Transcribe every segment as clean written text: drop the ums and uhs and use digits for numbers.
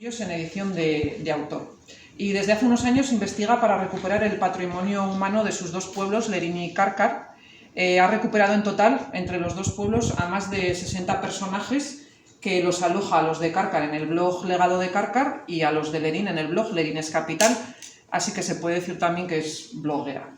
En edición de autor. Y desde hace unos años investiga para recuperar el patrimonio humano de sus dos pueblos, Lerín y Cárcar. Ha recuperado en total, entre los dos pueblos, a más de 60 personajes que los aloja a los de Cárcar en el blog Legado de Cárcar y a los de Lerín en el blog Lerín es Capital, así que se puede decir también que es bloguera.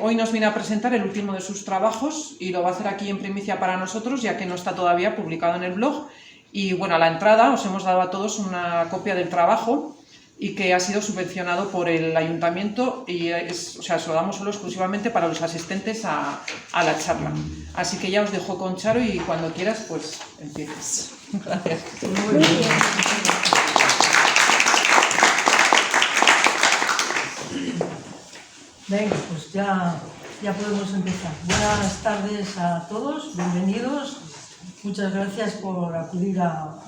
Hoy nos viene a presentar el último de sus trabajos y lo va a hacer aquí en primicia para nosotros, ya que no está todavía publicado en el blog. Y bueno, a la entrada os hemos dado a todos una copia del trabajo y que ha sido subvencionado por el ayuntamiento y se lo damos solo exclusivamente para los asistentes a la charla. Así que ya os dejo con Charo y cuando quieras, pues empieces. Gracias. Muy bien. Venga, pues ya podemos empezar. Buenas tardes a todos, bienvenidos. Muchas gracias por acudir a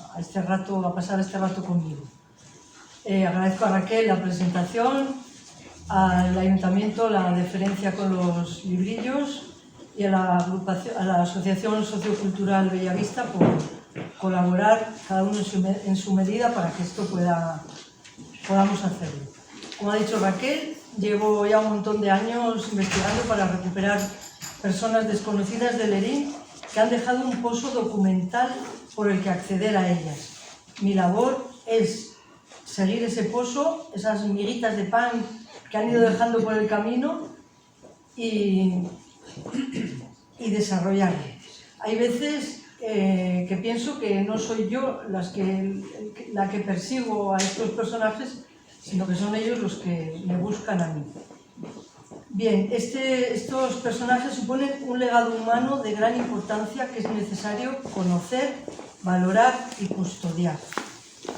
pasar este rato conmigo. Agradezco a Raquel la presentación, al Ayuntamiento la deferencia con los librillos y a la Asociación Sociocultural Bellavista por colaborar cada uno en su medida para que esto podamos hacerlo. Como ha dicho Raquel, llevo ya un montón de años investigando para recuperar personas desconocidas de Lerín que han dejado un pozo documental por el que acceder a ellas. Mi labor es seguir ese pozo, esas miguitas de pan que han ido dejando por el camino y desarrollarlo. Hay veces que pienso que no soy yo la que persigo a estos personajes, sino que son ellos los que me buscan a mí. Bien, estos personajes suponen un legado humano de gran importancia que es necesario conocer, valorar y custodiar.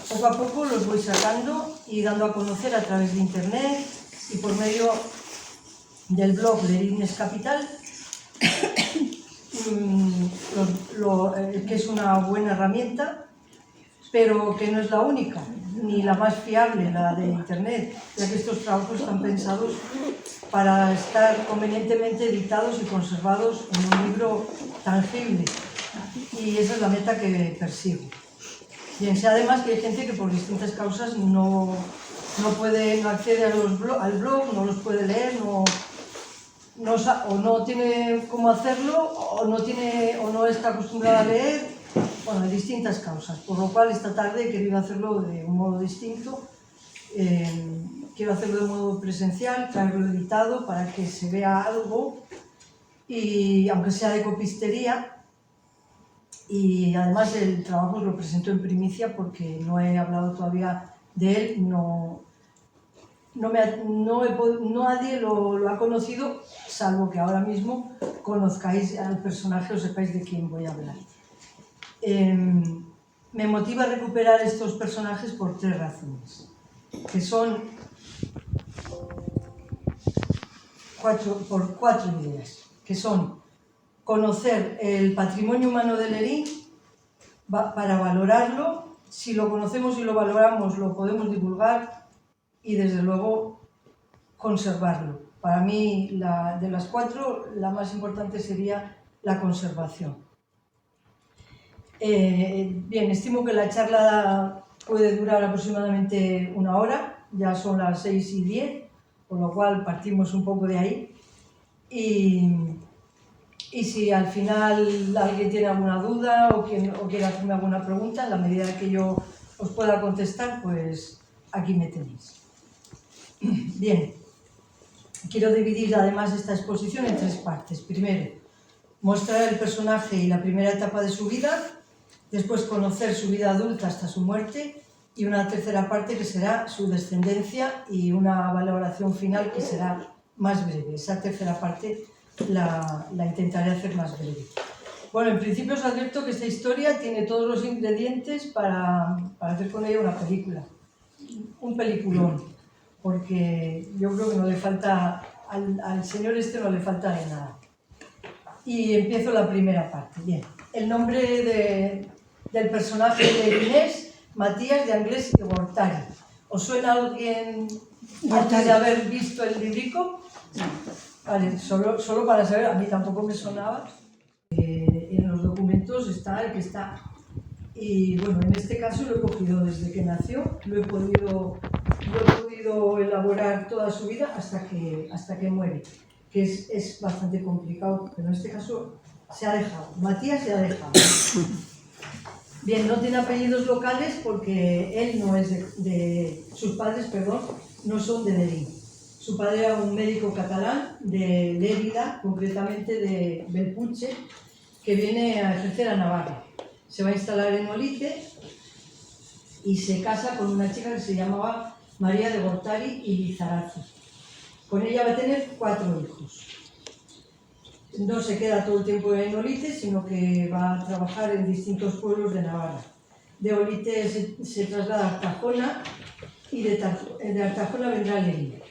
Poco a poco los voy sacando y dando a conocer a través de internet y por medio del blog Lerín es Capital, que es una buena herramienta, pero que no es la única, ni la más fiable, la de internet, ya que estos trabajos están pensados para estar convenientemente editados y conservados en un libro tangible. Y esa es la meta que persigo. Bien, sé además que hay gente que por distintas causas no accede al blog, no los puede leer, o no tiene cómo hacerlo, o no está acostumbrada a leer. Bueno, hay distintas causas, por lo cual esta tarde he querido hacerlo de un modo distinto. Quiero hacerlo de modo presencial, traerlo editado para que se vea algo, y aunque sea de copistería. Y además el trabajo lo presento en primicia porque no he hablado todavía de él, nadie lo ha conocido, salvo que ahora mismo conozcáis al personaje o sepáis de quién voy a hablar. Me motiva recuperar estos personajes por tres razones, que son cuatro ideas, que son conocer el patrimonio humano de Lerín para valorarlo. Si lo conocemos y lo valoramos, lo podemos divulgar y desde luego conservarlo. Para mí, de las cuatro, la más importante sería la conservación. Bien, estimo que la charla puede durar aproximadamente una hora, ya son las 6:10, con lo cual partimos un poco de ahí. Y si al final alguien tiene alguna duda o quiere hacerme alguna pregunta, en la medida que yo os pueda contestar, pues aquí me tenéis. Bien, quiero dividir además esta exposición en tres partes. Primero, mostrar el personaje y la primera etapa de su vida, después conocer su vida adulta hasta su muerte y una tercera parte que será su descendencia y una valoración final que será más breve. Esa tercera parte la intentaré hacer más breve. Bueno, en principio os advierto que esta historia tiene todos los ingredientes para hacer con ella una película, un peliculón, porque yo creo que no le falta, al señor no le falta de nada. Y empiezo la primera parte. Bien, el nombre del personaje de Inés, Matías de Anglés y Gortari. ¿Os suena alguien antes de haber visto el librico? Vale, solo para saber, a mí tampoco me sonaba. En los documentos está el que está Y bueno, en este caso lo he cogido desde que nació, lo he podido elaborar toda su vida hasta que muere, que es bastante complicado, pero en este caso se ha dejado. Matías se ha dejado. Bien, no tiene apellidos locales porque él no es sus padres, perdón, no son de Lerín. Su padre era un médico catalán de Lérida, concretamente de Belpuche, que viene a ejercer a Navarra. Se va a instalar en Olite y se casa con una chica que se llamaba María de Gortari y Lizarazu. Con ella va a tener 4 hijos. No se queda todo el tiempo en Olite, sino que va a trabajar en distintos pueblos de Navarra. De Olite se traslada a Artajona y de Artajona vendrá a Lerín.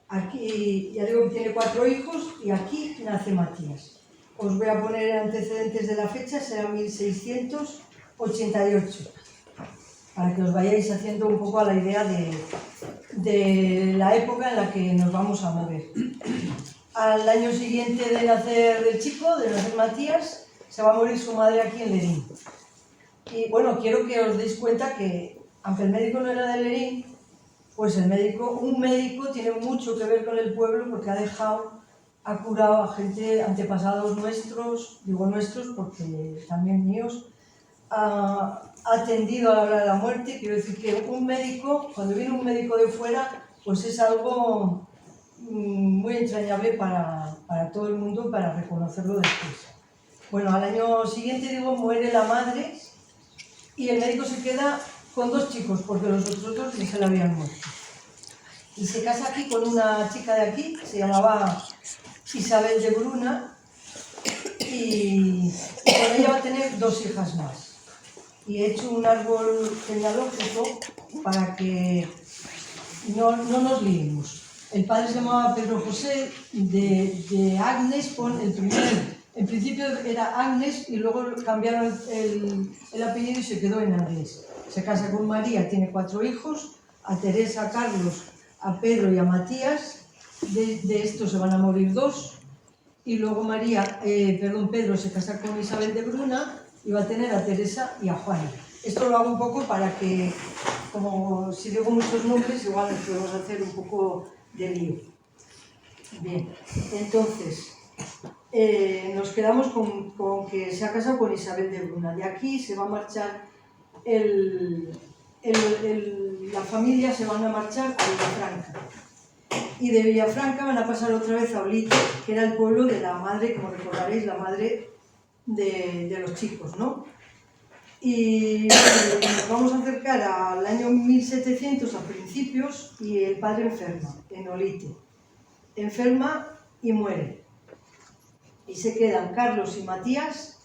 Aquí, ya digo que tiene 4 hijos y aquí nace Matías. Os voy a poner antecedentes de la fecha, será 1688, para que os vayáis haciendo un poco a la idea de la época en la que nos vamos a mover. Al año siguiente de nacer el chico, de nacer Matías, se va a morir su madre aquí en Lerín. Y bueno, quiero que os deis cuenta que, aunque el médico no era de Lerín, pues un médico tiene mucho que ver con el pueblo porque ha curado a gente, antepasados nuestros, digo nuestros porque también míos, ha atendido a la hora de la muerte. Quiero decir que un médico, cuando viene un médico de fuera, pues es algo muy entrañable para todo el mundo, para reconocerlo después. Bueno, al año siguiente, digo, muere la madre y el médico se queda con 2 chicos, porque los otros 2 ya se le habían muerto. Y se casa aquí con una chica de aquí, que se llamaba Isabel de Bruna, y con ella va a tener 2 hijas más. Y he hecho un árbol genealógico para que no nos liemos. El padre se llamaba Pedro José de Agnes, en principio era Agnes y luego cambiaron el apellido y se quedó en Agnes. Se casa con María, tiene 4 hijos, a Teresa, a Carlos, a Pedro y a Matías. De estos se van a morir 2. Y luego Pedro se casa con Isabel de Bruna y va a tener a Teresa y a Juana. Esto lo hago un poco para que, como si digo muchos nombres, igual podemos hacer un poco de lío. Bien, entonces, nos quedamos con que se ha casado con Isabel de Bruna. De aquí se va a marchar, la familia se van a marchar a Villafranca. Y de Villafranca van a pasar otra vez a Olite, que era el pueblo de la madre, como recordaréis, la madre de los chicos, ¿no? Y nos vamos a acercar al año 1700 a principios y el padre enferma en Olite. Enferma y muere. Y se quedan Carlos y Matías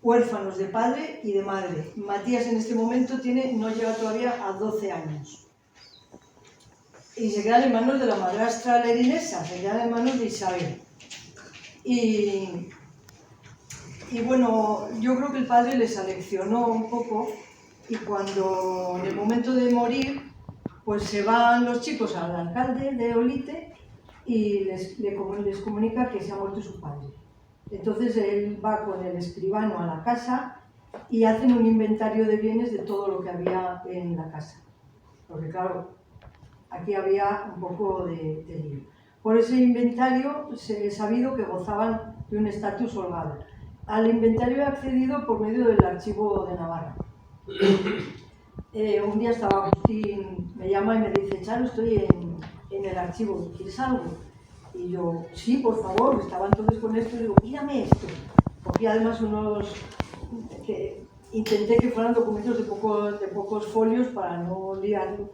huérfanos de padre y de madre. Matías en este momento no llega todavía a 12 años. Y se quedan en manos de la madrastra lerinesa, se quedan en manos de Isabel. Y bueno, yo creo que el padre les aleccionó un poco y cuando en el momento de morir, pues se van los chicos al alcalde de Olite y les comunica que se ha muerto su padre. Entonces él va con el escribano a la casa y hacen un inventario de bienes de todo lo que había en la casa. Porque claro, aquí había un poco de lío. Por ese inventario se ha sabido que gozaban de un estatus holgado. Al inventario he accedido por medio del archivo de Navarra. Un día estaba Agustín, me llama y me dice: Charo, estoy en el archivo, ¿quieres algo? Y yo, sí, por favor, estaba entonces con esto y digo, mírame esto. Cogí además que intenté que fueran documentos de pocos folios para no liarlo.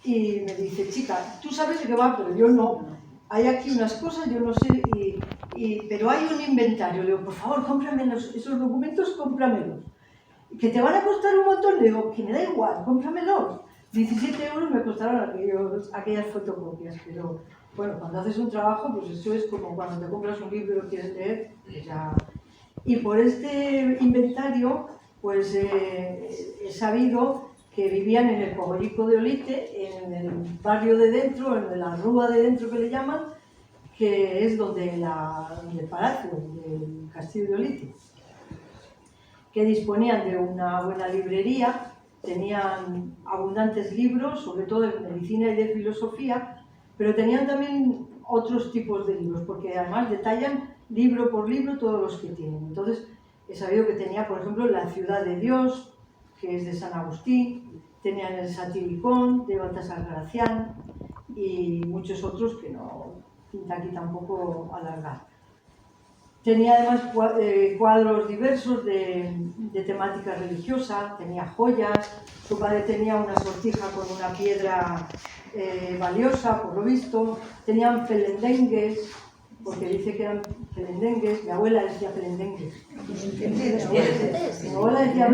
Y me dice: chica, tú sabes de qué va, pero yo no. Hay aquí unas cosas, yo no sé, pero hay un inventario. Le digo, por favor, cómpramelos, esos documentos, cómpramelos. Que te van a costar un montón. Le digo, que me da igual, cómpramelos. 17 euros me costaron aquellas fotocopias, pero bueno, cuando haces un trabajo, pues eso es como cuando te compras un libro y lo quieres leer, pues ya. Y por este inventario, pues he sabido que vivían en el Cogollico de Olite, en el barrio de dentro, en la rúa de dentro que le llaman, que es donde el palacio del castillo de Olite. que disponían de una buena librería, tenían abundantes libros, sobre todo de medicina y de filosofía, pero tenían también otros tipos de libros, porque además detallan libro por libro todos los que tienen. Entonces, he sabido que tenía, por ejemplo, La ciudad de Dios, que es de San Agustín, tenían el Satiricón, de Baltasar Gracián, y muchos otros que no pinta aquí tampoco alargar. Tenía además cuadros diversos de temática religiosa, tenía joyas, su padre tenía una sortija con una piedra valiosa, por lo visto, tenían pelendengues, porque dice que eran pelendengues, mi abuela decía pelendengues. Mi abuela decía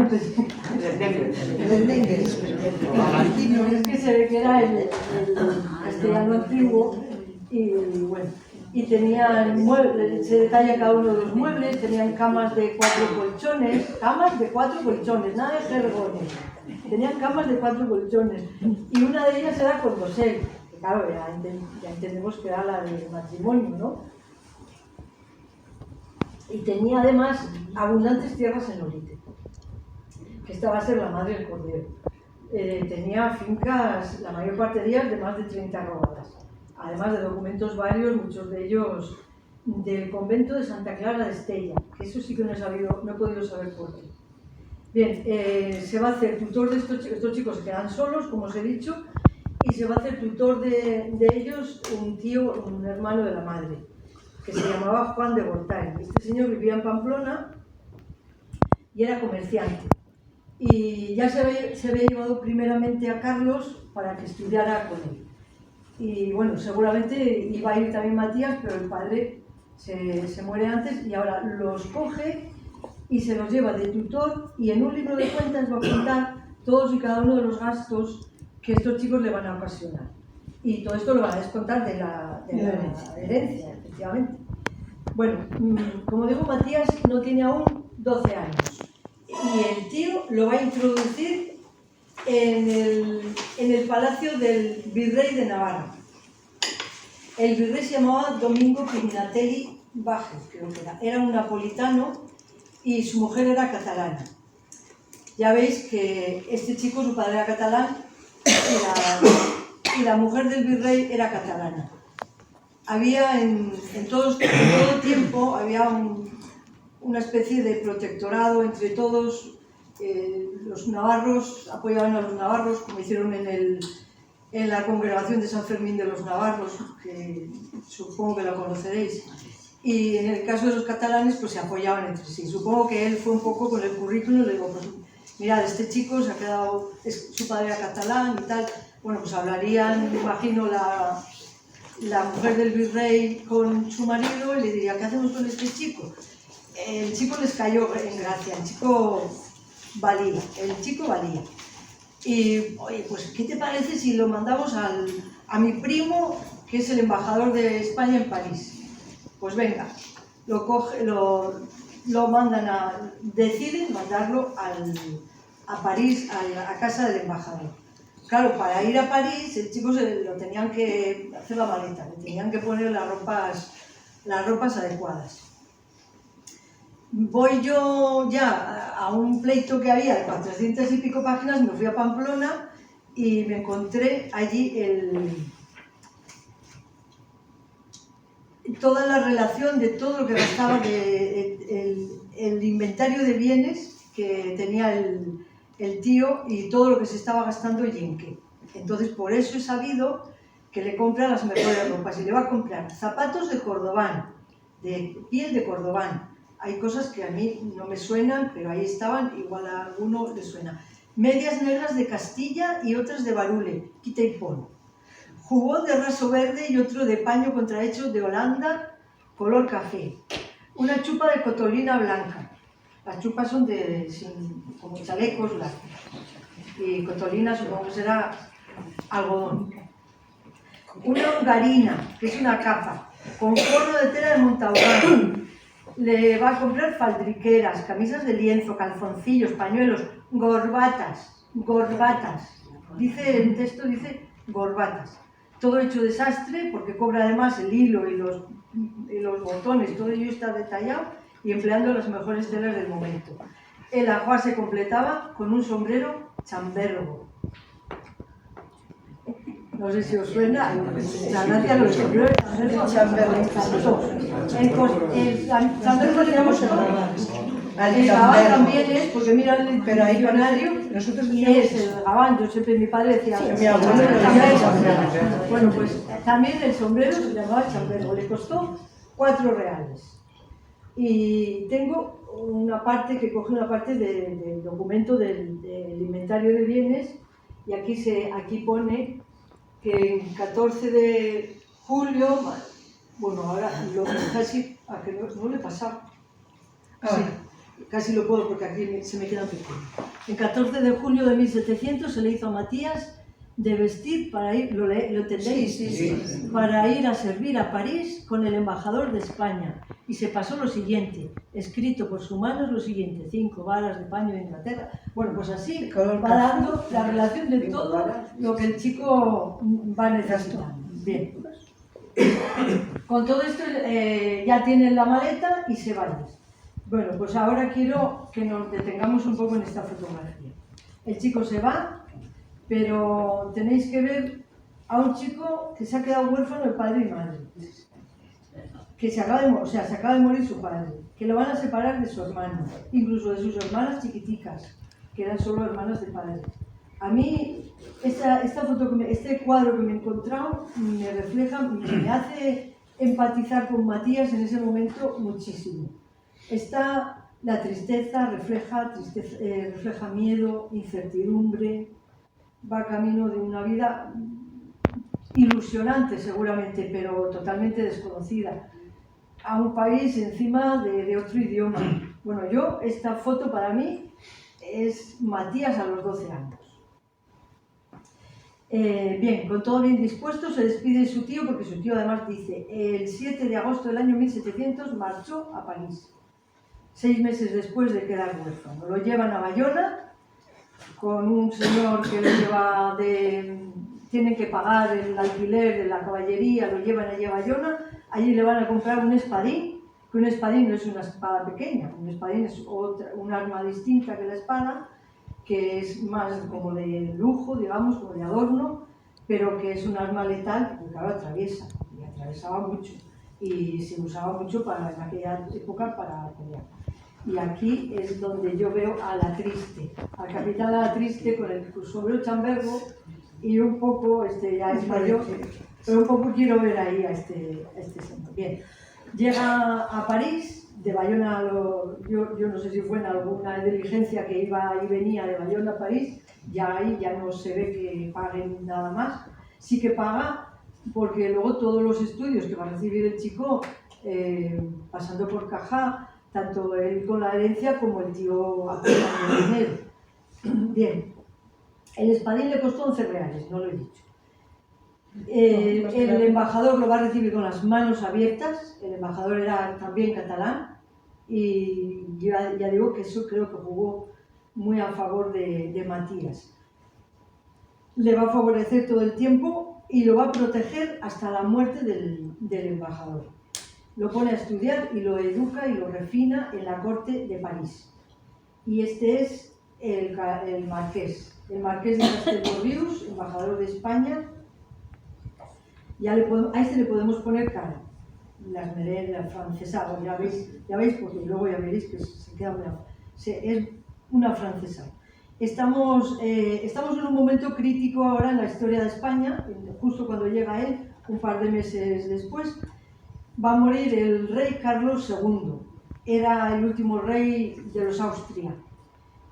pelendengues. Es que se ve que era el castellano antiguo y bueno. Y tenían muebles, se detalla cada uno de los muebles, tenían camas de 4 colchones, nada de jergones, tenían camas de 4 colchones, y una de ellas era con dosel, que claro, ya entendemos que era la del matrimonio, ¿no? Y tenía además abundantes tierras en Orite, que esta va a ser la madre del cordero. Tenía fincas, la mayor parte de ellas, de más de 30 rogatas. Además de documentos varios, muchos de ellos del convento de Santa Clara de Estella, que eso sí que no he podido saber por qué. Bien, se va a hacer tutor de estos chicos, se quedan solos, como os he dicho, y se va a hacer tutor de ellos un hermano de la madre, que se llamaba Juan de Gortari. Este señor vivía en Pamplona y era comerciante. Y ya se había llevado primeramente a Carlos para que estudiara con él. Y bueno, seguramente iba a ir también Matías, pero el padre se muere antes y ahora los coge y se los lleva de tutor, y en un libro de cuentas va a apuntar todos y cada uno de los gastos que estos chicos le van a ocasionar. Y todo esto lo van a descontar de la herencia, efectivamente. Bueno, como digo, Matías no tiene aún 12 años y el tío lo va a introducir en el palacio del virrey de Navarra. El virrey se llamaba Domingo Pignatelli Bajes, creo que era un napolitano, y su mujer era catalana. Ya veis que este chico, su padre era catalán y la mujer del virrey era catalana. Había en todo tiempo había una especie de protectorado entre todos. Los navarros apoyaban a los navarros, como hicieron en la congregación de San Fermín de los Navarros, que supongo que la conoceréis. Y en el caso de los catalanes, pues se apoyaban entre sí. Supongo que él fue un poco con el currículum, le digo, pues mirad, este chico se ha quedado, su padre era catalán y tal. Bueno, pues hablarían, me imagino, la mujer del virrey con su marido y le diría, ¿qué hacemos con este chico? El chico les cayó en gracia, el chico valía. Y, oye, pues, ¿qué te parece si lo mandamos a mi primo, que es el embajador de España en París? Pues venga, lo mandan deciden mandarlo a París, a casa del embajador. Claro, para ir a París, el chico lo tenían que hacer la maleta, le tenían que poner las ropas adecuadas. Voy yo ya a un pleito que había de 400 y pico páginas, me fui a Pamplona y me encontré allí toda la relación de todo lo que gastaba, el inventario de bienes que tenía el tío y todo lo que se estaba gastando el yunque. Entonces, por eso he sabido que le compra las mejores ropas y le va a comprar zapatos de cordobán, de piel de cordobán. Hay cosas que a mí no me suenan, pero ahí estaban, igual a alguno le suena. Medias negras de Castilla y otras de Barule, quita y pon. Jubón de raso verde y otro de paño contrahecho de Holanda, color café. Una chupa de cotolina blanca. Las chupas son como chalecos largos. Y cotolina supongo que será algodón. Una longarina, que es una capa, con forro de tela de Montalbán. Le va a comprar faldriqueras, camisas de lienzo, calzoncillos, pañuelos, gorbatas. Dice, el texto dice gorbatas. Todo hecho desastre, porque cobra además el hilo y los botones, todo ello está detallado y empleando las mejores telas del momento. el ajuar se completaba con un sombrero chambergo. No sé si os suena, la gracia de los sombreros chambergo. El chambergo digamos el gabán también es, porque mira el diccionario, y es el gabán. Yo siempre, mi padre decía, mi abuelo chambergo. Bueno, pues también el sombrero se llamaba chambergo, le costó 4 reales. Y tengo una parte que coge una parte del documento del inventario de bienes, y aquí pone que el 14 de julio, bueno, ahora casi, a que no le he pasado, sí, casi lo puedo porque aquí se me queda pequeño. El 14 de julio de 1700 se le hizo a Matías de vestir para ir, ¿lo entendéis? Sí. Para ir a servir a París con el embajador de España. Y se pasó lo siguiente, escrito por su mano es lo siguiente: 5 varas de paño de Inglaterra. Bueno, pues así va dando la relación de todo lo que el chico va necesitando. Bien. Con todo esto ya tienen la maleta y se van. Bueno, pues ahora quiero que nos detengamos un poco en esta fotografía. El chico se va, pero tenéis que ver a un chico que se ha quedado huérfano de padre y madre, que se acaba de morir su padre, que lo van a separar de su hermano, incluso de sus hermanas chiquiticas, que eran solo hermanas de padre. A mí este cuadro que me he encontrado me refleja, me hace empatizar con Matías en ese momento muchísimo. Está la tristeza, refleja miedo, incertidumbre. Va camino de una vida ilusionante seguramente, pero totalmente desconocida, a un país encima de otro idioma. Bueno, esta foto para mí es Matías a los 12 años. Bien, con todo bien dispuesto se despide de su tío, porque su tío además dice, el 7 de agosto del año 1700 marchó a París, 6 meses después de quedar huérfano. Lo llevan a Bayona, con un señor que lo lleva tienen que pagar el alquiler de la caballería, lo llevan allí a Bayona, allí le van a comprar un espadín, que un espadín no es una espada pequeña, un espadín es un arma distinta que la espada, que es más como de lujo, digamos, como de adorno, pero que es un arma letal, porque claro, atraviesa, y atravesaba mucho, y se usaba mucho en aquella época para pelear. Y aquí es donde yo veo a la triste, al capitán la triste con el sombrero chambergo, y un poco, ya es mayor, pero un poco quiero ver ahí a este señor. Bien, llega a París, de Bayona, yo no sé si fue en alguna diligencia que iba y venía de Bayona a París, ya ahí ya no se ve que paguen nada más. Sí que paga, porque luego todos los estudios que va a recibir el chico, pasando por Cajá, tanto él con la herencia como el tío apenas el dinero. Bien, el espadín le costó 11 reales, no lo he dicho. El embajador lo va a recibir con las manos abiertas. El embajador era también catalán, y ya digo que eso creo que jugó muy a favor de Matías. Le va a favorecer todo el tiempo y lo va a proteger hasta la muerte del embajador. Lo pone a estudiar y lo educa y lo refina en la corte de París. Y este es el marqués de Castelborrius, embajador de España. A este le podemos poner cara, las merendas francesas, ya veis, porque luego ya veréis que se queda es una francesa. Estamos en un momento crítico ahora en la historia de España, justo cuando llega él, un par de meses después. Va a morir el rey Carlos II, era el último rey de los Austria,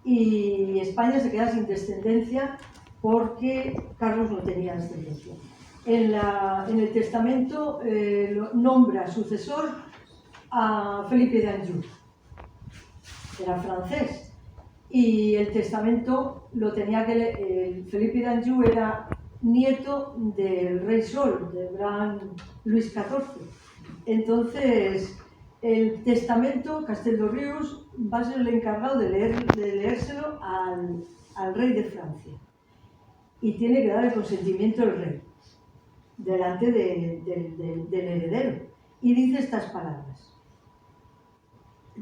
y España se queda sin descendencia porque Carlos no tenía descendencia. En el testamento nombra sucesor a Felipe de Anjou, era francés, y el testamento lo tenía que Felipe de Anjou era nieto del rey Sol, del gran Luis XIV. Entonces, el testamento, Castelborrius, va a ser el encargado de leérselo al rey de Francia. Y tiene que dar el consentimiento del rey, delante del heredero. Y dice estas palabras,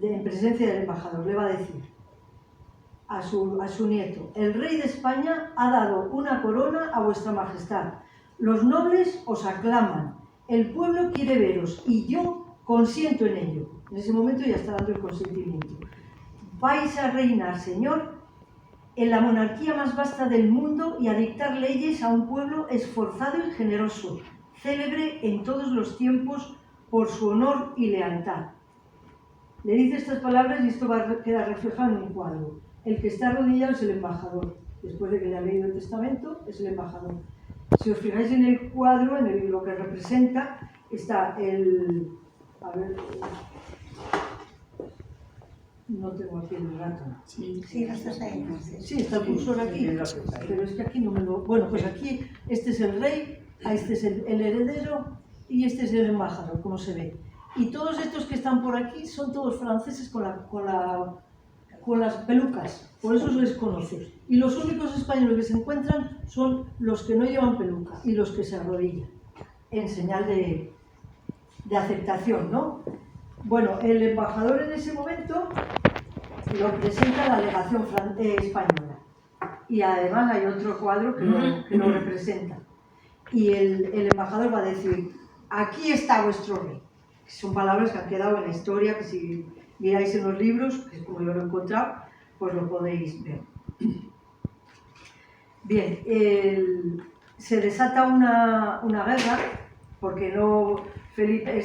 en presencia del embajador, le va a decir: a su nieto: el rey de España ha dado una corona a vuestra majestad, los nobles os aclaman, el pueblo quiere veros y yo consiento en ello. En ese momento ya está dando el consentimiento. Vais a reinar, señor, en la monarquía más vasta del mundo y a dictar leyes a un pueblo esforzado y generoso, célebre en todos los tiempos por su honor y lealtad. Le dice estas palabras y esto va a quedar reflejado en un cuadro. El que está arrodillado es el embajador. Después de que le ha leído el testamento, es el embajador. Si os fijáis en el cuadro, en lo que representa, está el... A ver... No tengo aquí el ratón. Sí, lo estás ahí. Sí, está el cursor aquí, pero es que aquí no me lo... Bueno, pues aquí este es el rey, este es el heredero y este es el embajador, como se ve. Y todos estos que están por aquí son todos franceses con las pelucas, por eso se les conoce. Y los únicos españoles que se encuentran son los que no llevan peluca y los que se arrodillan, en señal de aceptación, ¿no? Bueno, el embajador en ese momento lo presenta la legación española. Y además hay otro cuadro que lo representa. Y el embajador va a decir: aquí está vuestro rey. Son palabras que han quedado en la historia, que si miráis en los libros, que es como yo lo he encontrado, pues lo podéis ver. Bien, se desata una guerra, porque no Felipe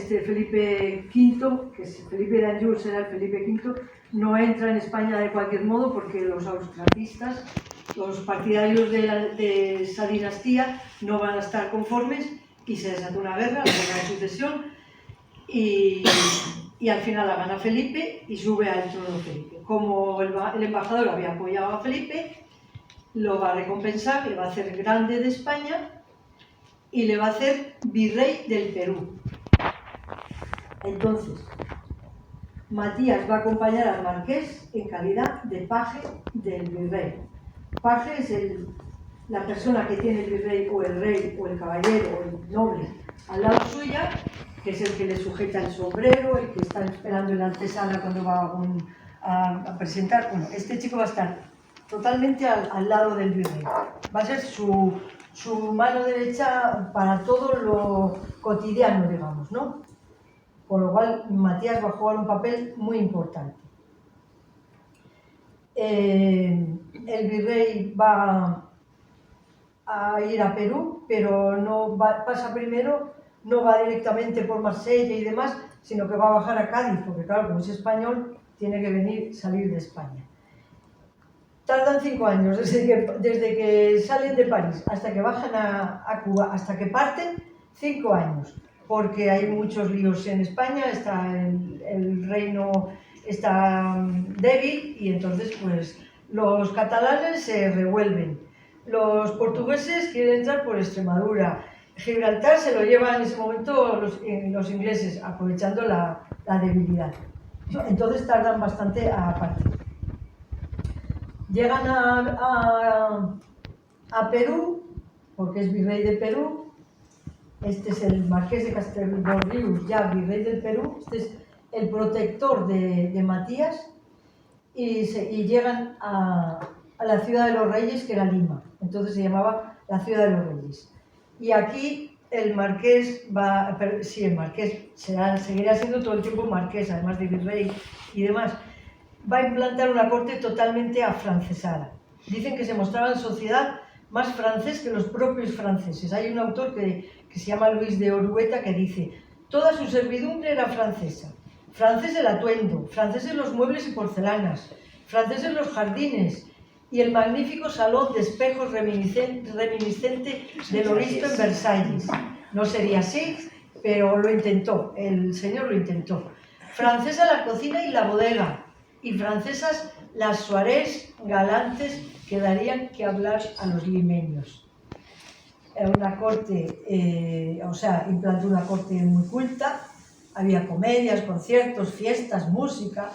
V, que es Felipe de Anjou, era el Felipe V, no entra en España de cualquier modo, porque los austracistas, los partidarios de esa dinastía, no van a estar conformes y se desata una guerra, la guerra de sucesión, y al final la gana Felipe y sube al trono Felipe. Como el embajador había apoyado a Felipe, lo va a recompensar, le va a hacer grande de España y le va a hacer virrey del Perú. Entonces, Matías va a acompañar al marqués en calidad de paje del virrey. Paje es la persona que tiene el virrey o el rey o el caballero o el noble al lado suya, que es el que le sujeta el sombrero, el que está esperando en la antesala cuando va a presentar. Bueno, este chico va a estar totalmente al lado del virrey. Va a ser su mano derecha para todo lo cotidiano, digamos, ¿no? Con lo cual, Matías va a jugar un papel muy importante. El virrey va a ir a Perú, pero pasa primero, no va directamente por Marsella y demás, sino que va a bajar a Cádiz, porque claro, como es español, tiene que salir de España. Tardan 5 años, desde que salen de París hasta que bajan a Cuba, hasta que parten, 5 años, porque hay muchos líos en España, el reino está débil y entonces pues los catalanes se revuelven, los portugueses quieren entrar por Extremadura, Gibraltar se lo llevan en ese momento los ingleses, aprovechando la debilidad. Entonces tardan bastante a partir. Llegan a Perú, porque es virrey de Perú. Este es el marqués de Castelldorrius, ya virrey del Perú. Este es el protector de Matías. Y llegan a la ciudad de los reyes, que era Lima. Entonces se llamaba la ciudad de los reyes. Y aquí el marqués seguirá siendo todo el tiempo marqués, además de virrey y demás. Va a implantar una corte totalmente afrancesada. Dicen que se mostraba en sociedad más francés que los propios franceses. Hay un autor que se llama Luis de Orueta que dice: toda su servidumbre era francesa. Francés el atuendo, franceses los muebles y porcelanas, franceses los jardines y el magnífico salón de espejos reminiscente de lo visto en Versalles. No sería así, pero lo intentó, el señor lo intentó. Francesa la cocina y la bodega, y francesas las soirées galantes que darían que hablar a los limeños. Una corte, implantó una corte muy culta, había comedias, conciertos, fiestas, música.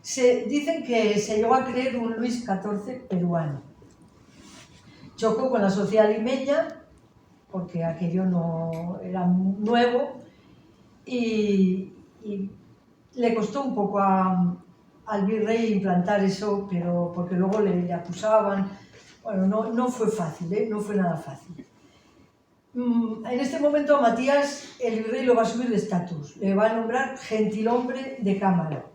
Dicen que se llegó a creer un Luis XIV peruano. Chocó con la sociedad limeña, porque aquello no era nuevo, y le costó un poco a al virrey implantar eso, pero porque luego le acusaban. Bueno, no fue fácil, no fue nada fácil. En este momento a Matías el virrey lo va a subir de estatus, le va a nombrar gentilhombre de cámara.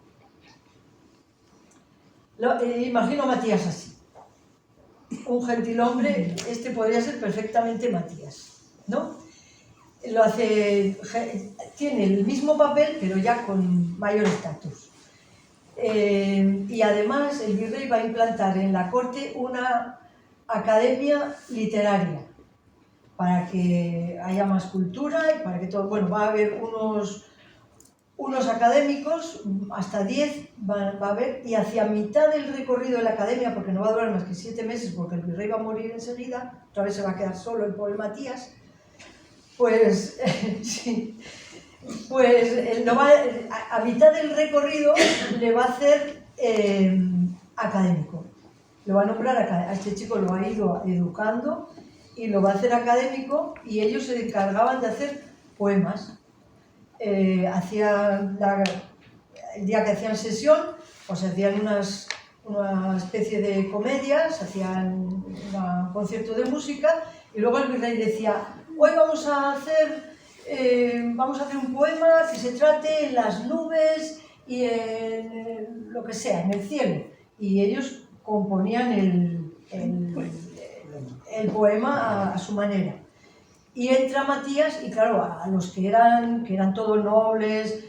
Imagino a Matías así. Un gentilhombre, este podría ser perfectamente Matías, ¿no? Tiene el mismo papel, pero ya con mayor estatus. Y además el virrey va a implantar en la corte una academia literaria para que haya más cultura y para que todo... Bueno, va a haber unos académicos, hasta 10 va a haber, y hacia mitad del recorrido de la academia, porque no va a durar más que 7 meses, porque el virrey va a morir enseguida, otra vez se va a quedar solo el pobre Matías, pues sí, pues a mitad del recorrido le va a hacer académico, lo va a nombrar a este chico, lo ha ido educando y lo va a hacer académico, y ellos se encargaban de hacer poemas. El día que hacían sesión, pues hacían una especie de comedias, hacían un concierto de música, y luego el virrey decía: hoy vamos a hacer un poema que se trate en las nubes y en lo que sea, en el cielo. Y ellos componían el poema a su manera. Y entra Matías, y claro, a los que eran todos nobles,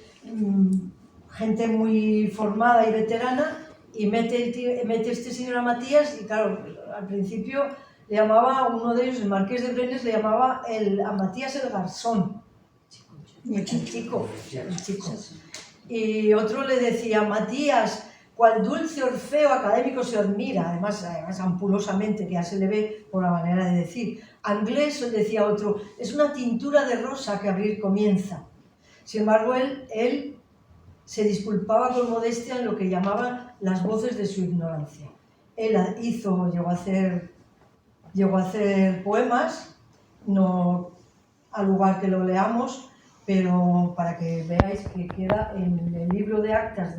gente muy formada y veterana, y mete este señor a Matías, y claro, al principio le llamaba, uno de ellos, el marqués de Brenes, le llamaba a Matías el garzón, el chico. Y otro le decía: Matías, cual dulce Orfeo académico se admira, además ampulosamente, que ya se le ve por la manera de decir. Anglés, decía otro, es una tintura de rosa que abrir comienza. Sin embargo, él se disculpaba con modestia en lo que llamaban las voces de su ignorancia. Él llegó a hacer poemas, no al lugar que lo leamos, pero para que veáis que queda en el libro de actas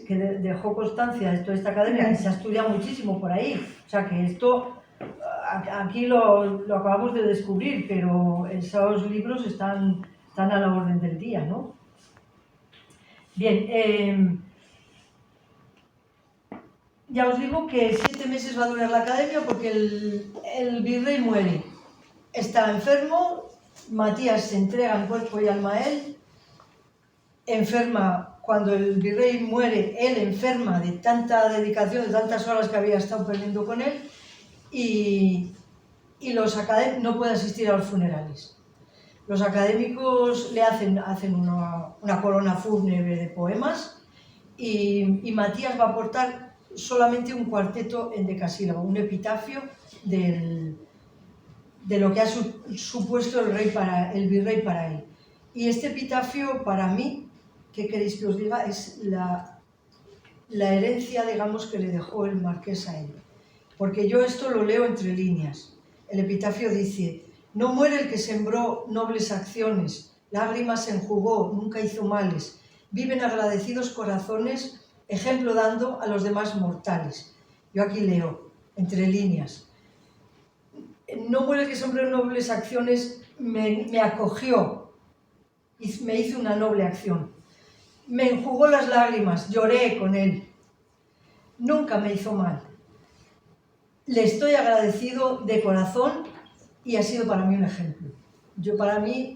que dejó constancia de toda esta academia, que se ha estudiado muchísimo por ahí. O sea que esto, aquí lo acabamos de descubrir, pero esos libros están a la orden del día, ¿no? Bien, ya os digo que 7 meses va a durar la academia, porque el virrey muere. Está enfermo, Matías se entrega en cuerpo y alma a él, enferma. Cuando el virrey muere, él enferma de tanta dedicación, de tantas horas que había estado perdiendo con él, y los académicos no pueden asistir a los funerales. Los académicos le hacen una corona fúnebre de poemas, y Matías va a aportar solamente un cuarteto endecasílabo, un epitafio de lo que ha supuesto el virrey para él. Y este epitafio, para mí, ¿qué queréis que os diga? Es la herencia, digamos, que le dejó el marqués a él. Porque yo esto lo leo entre líneas. El epitafio dice: no muere el que sembró nobles acciones, lágrimas enjugó, nunca hizo males, viven agradecidos corazones, ejemplo dando a los demás mortales. Yo aquí leo, entre líneas: no muere el que sembró nobles acciones, me acogió, me hizo una noble acción. Me enjugó las lágrimas, lloré con él. Nunca me hizo mal. Le estoy agradecido de corazón y ha sido para mí un ejemplo. Yo, para mí,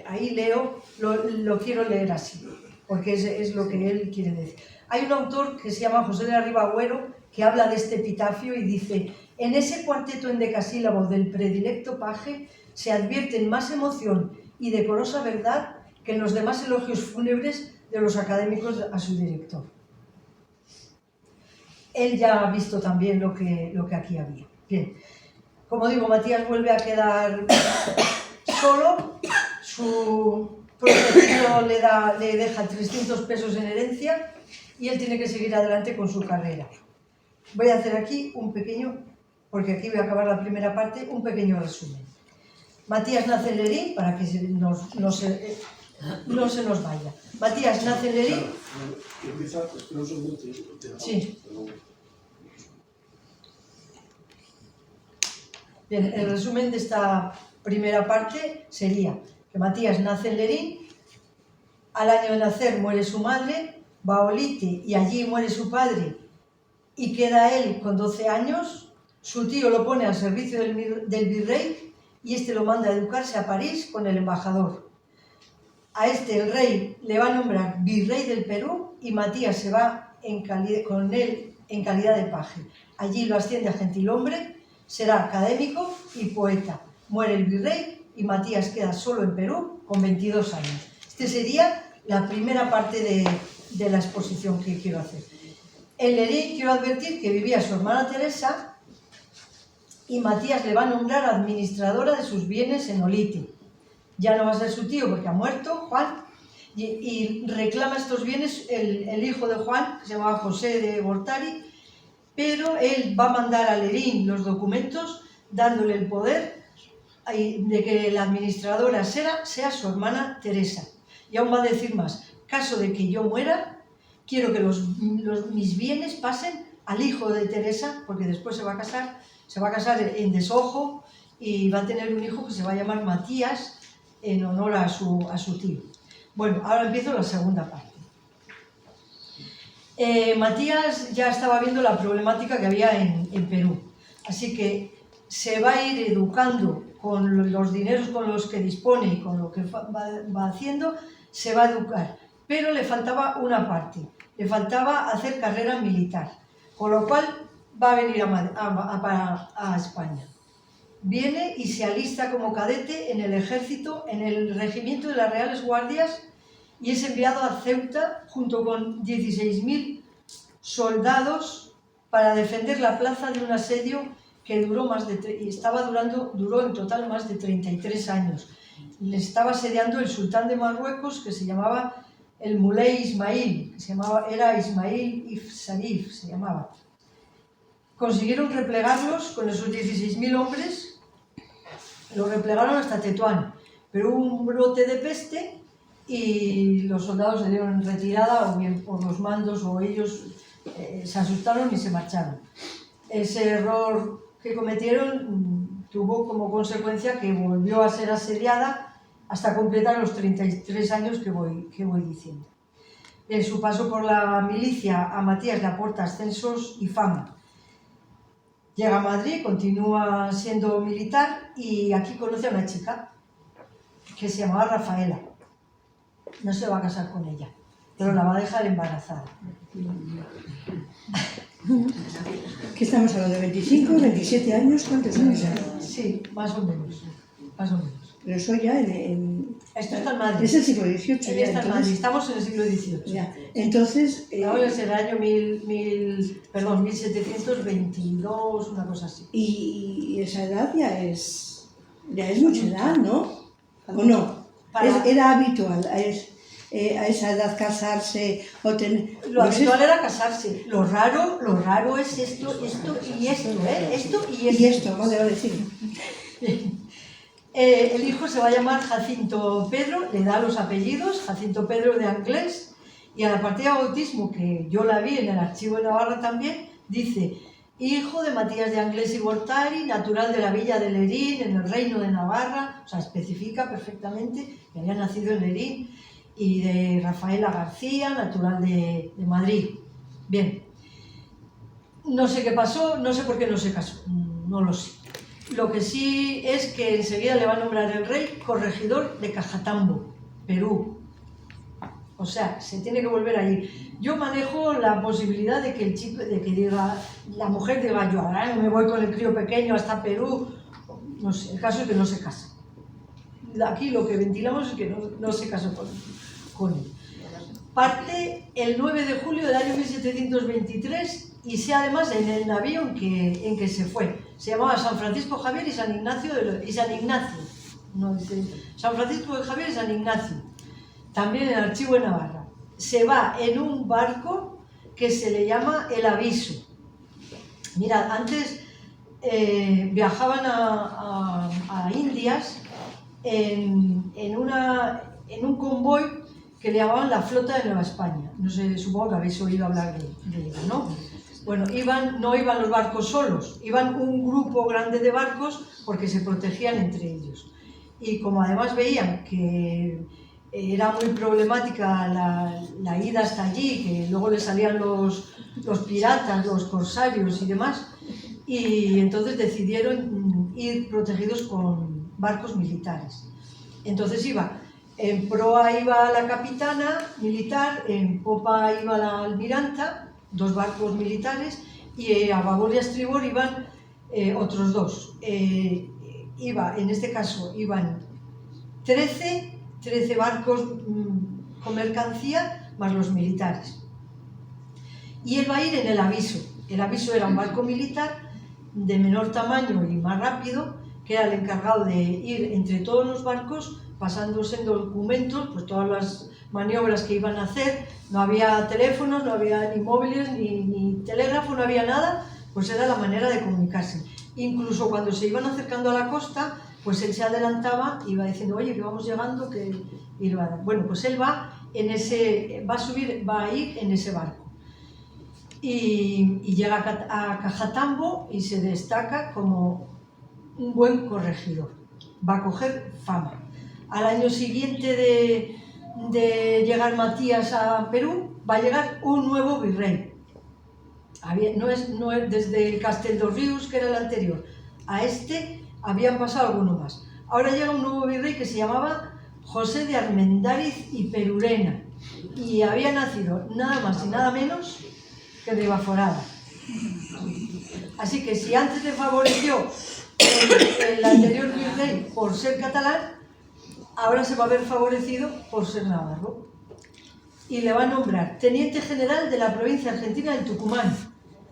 ahí leo, lo quiero leer así, porque es lo que él quiere decir. Hay un autor que se llama José de la Riva Agüero que habla de este epitafio y dice: en ese cuarteto endecasílabo del predilecto paje se advierten más emoción y decorosa verdad que en los demás elogios fúnebres de los académicos a su director. Él ya ha visto también lo que aquí había. Bien, como digo, Matías vuelve a quedar solo. Su protegido le deja 300 pesos en herencia y él tiene que seguir adelante con su carrera. Voy a hacer aquí un pequeño, porque aquí voy a acabar la primera parte, un pequeño resumen. Matías nace en Lerín, para que no se nos vaya. Matías nace en Lerín. Empieza, espera un segundo. Sí. Bien, el resumen de esta primera parte sería que Matías nace en Lerín, al año de nacer muere su madre, va a Olite y allí muere su padre y queda él con 12 años, su tío lo pone al servicio del virrey y este lo manda a educarse a París con el embajador. A este el rey le va a nombrar virrey del Perú y Matías se va con él en calidad de paje. Allí lo asciende a gentilhombre, será académico y poeta. Muere el virrey y Matías queda solo en Perú con 22 años. Este sería la primera parte de la exposición que quiero hacer. En Lerín quiero advertir que vivía su hermana Teresa y Matías le va a nombrar administradora de sus bienes en Olite. Ya no va a ser su tío porque ha muerto, Juan, y reclama estos bienes el hijo de Juan, que se llamaba José de Gortari, pero él va a mandar a Lerín los documentos dándole el poder de que la administradora sea su hermana Teresa. Y aún va a decir más, caso de que yo muera, quiero que mis bienes pasen al hijo de Teresa, porque después se va a casar en deshojo y va a tener un hijo que se va a llamar Matías, en honor a su tío. Bueno, ahora empiezo la segunda parte. Matías ya estaba viendo la problemática que había en Perú, así que se va a ir educando con los dineros con los que dispone y con lo que va haciendo, se va a educar, pero le faltaba una parte, le faltaba hacer carrera militar, con lo cual va a venir a España. Viene y se alista como cadete en el ejército, en el regimiento de las Reales Guardias, y es enviado a Ceuta junto con 16.000 soldados para defender la plaza de un asedio que duró en total más de 33 años. Le estaba asediando el sultán de Marruecos, que se llamaba el Muley Ismail, era Ismail Ibn Sarif, se llamaba. Consiguieron replegarlos con esos 16.000 hombres, los replegaron hasta Tetuán, pero hubo un brote de peste y los soldados se dieron retirada, o bien por los mandos o ellos se asustaron y se marcharon. Ese error que cometieron tuvo como consecuencia que volvió a ser asediada hasta completar los 33 años que voy diciendo. En su paso por la milicia a Matías le aporta ascensos y fama. Llega a Madrid, continúa siendo militar y aquí conoce a una chica que se llamaba Rafaela. No se va a casar con ella, pero la va a dejar embarazada. ¿Qué estamos hablando? ¿De 25, 27 años? ¿Cuántos años? Sí, más o menos. Pero eso ya Esto está en Madrid. es el siglo XVIII. Está en Madrid. Estamos en el siglo XVIII. Ya. Entonces... Ahora es el año 1722, una cosa así. Y esa edad ya es mucha edad, ¿no? ¿O no? Para- Era habitual a esa edad casarse o tener... Lo no sé, habitual era casarse. Lo raro es esto y esto, ¿eh? Esto y esto. y esto, vale, sí. El hijo se va a llamar Jacinto Pedro, le da los apellidos, Jacinto Pedro de Anglés, y a la partida de bautismo, que yo la vi en el archivo de Navarra también, dice: hijo de Matías de Anglés y Gortari, natural de la villa de Lerín, en el reino de Navarra, o sea, especifica perfectamente que había nacido en Lerín, y de Rafaela García, natural de Madrid. Bien, no sé qué pasó, no sé por qué no se casó, no lo sé. Lo que sí es que enseguida le va a nombrar el rey corregidor de Cajatambo, Perú. O sea, se tiene que volver allí. Yo manejo la posibilidad de que la mujer diga: yo ahora me voy con el crío pequeño hasta Perú. No sé, el caso es que no se casa. Aquí lo que ventilamos es que no se casó con él. Parte el 9 de julio del año 1723 y sea además en el navío en que se fue. Se llamaba San Francisco Javier y San Ignacio. No, dice San Francisco de Javier y San Ignacio. También en el archivo de Navarra. Se va en un barco que se le llama El Aviso. Mirad, antes viajaban a Indias en un convoy que le llamaban la Flota de Nueva España. No sé, supongo que habéis oído hablar de ella, ¿no? Bueno, no iban los barcos solos, iban un grupo grande de barcos porque se protegían entre ellos. Y como además veían que era muy problemática la ida hasta allí, que luego le salían los piratas, los corsarios y demás, y entonces decidieron ir protegidos con barcos militares. Entonces en proa iba la capitana militar, en popa iba la almiranta, 2 barcos militares, y a babor y a estribor iban otros 2. En este caso iban 13 barcos con mercancía más los militares. Y él va a ir en el Aviso. El Aviso era un barco militar de menor tamaño y más rápido, que era el encargado de ir entre todos los barcos pasándose en documentos, pues todas las maniobras que iban a hacer. No había teléfonos, no había ni móviles, ni telégrafo, no había nada, pues era la manera de comunicarse. Incluso cuando se iban acercando a la costa, pues él se adelantaba y iba diciendo, oye, que vamos llegando, bueno, pues él va a ir en ese barco. Y llega a Cajatambo y se destaca como un buen corregidor. Va a coger fama. Al año siguiente de llegar Matías a Perú, va a llegar un nuevo virrey. No es desde el Castel dos Ríos, que era el anterior, a este habían pasado algunos más. Ahora llega un nuevo virrey que se llamaba José de Armendáriz y Perurena, y había nacido nada más y nada menos que de Ribaforada. Así que si antes le favoreció el anterior virrey por ser catalán, ahora se va a ver favorecido por ser navarro. Y le va a nombrar teniente general de la provincia argentina del Tucumán,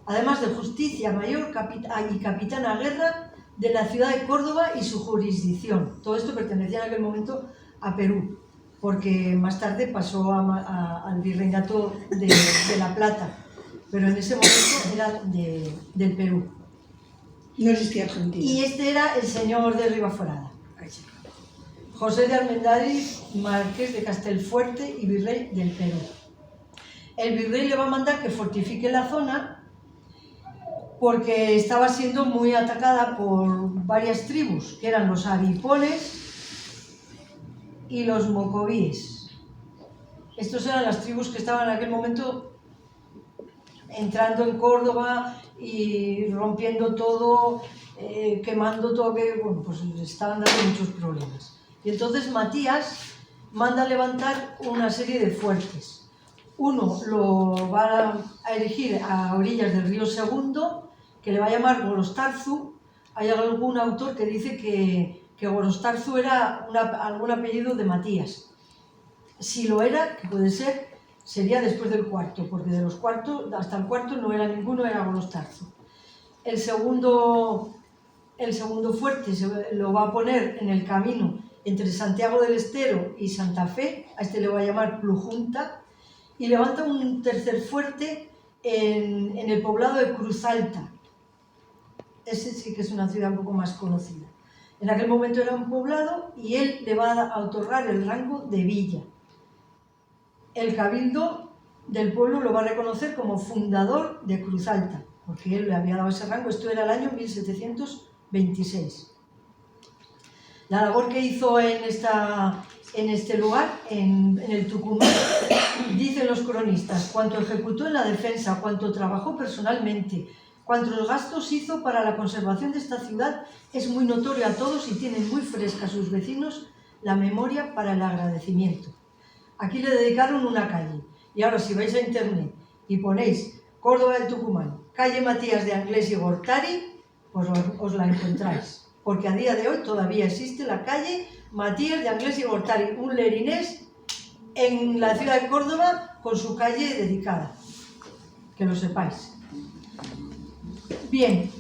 además de justicia mayor y capitán a guerra de la ciudad de Córdoba y su jurisdicción. Todo esto pertenecía en aquel momento a Perú, porque más tarde pasó al virreinato de La Plata, pero en ese momento era del Perú. No existía Argentina. Y este era el señor de Ribaforada, José de Armendáriz, marqués de Castelfuerte y virrey del Perú. El virrey le va a mandar que fortifique la zona porque estaba siendo muy atacada por varias tribus, que eran los aripones y los mocovíes. Estos eran las tribus que estaban en aquel momento entrando en Córdoba y rompiendo todo, quemando todo, bueno, pues les estaban dando muchos problemas. Y entonces Matías manda levantar una serie de fuertes. Uno lo va a erigir a orillas del río Segundo, que le va a llamar Gorostarzu. Hay algún autor que dice que Gorostarzu era algún apellido de Matías. Si lo era, que puede ser, sería después del cuarto, porque de los cuartos, hasta el cuarto no era ninguno, era Gorostarzu. El segundo fuerte lo va a poner en el camino entre Santiago del Estero y Santa Fe, a este le va a llamar Plujunta, y levanta un tercer fuerte en el poblado de Cruz Alta. Ese sí que es una ciudad un poco más conocida. En aquel momento era un poblado y él le va a otorgar el rango de villa. El cabildo del pueblo lo va a reconocer como fundador de Cruz Alta, porque él le había dado ese rango. Esto era el año 1726. La labor que hizo en este lugar, en el Tucumán, dicen los cronistas, cuánto ejecutó en la defensa, cuánto trabajó personalmente, cuántos gastos hizo para la conservación de esta ciudad, es muy notorio a todos y tienen muy fresca a sus vecinos la memoria para el agradecimiento. Aquí le dedicaron una calle, y ahora si vais a internet y ponéis Córdoba del Tucumán, calle Matías de Anglés y Gortari, pues os la encontráis. Porque a día de hoy todavía existe la calle Matías de Anglés y Gortari, un lerinés en la ciudad de Córdoba con su calle dedicada, que lo sepáis. Bien,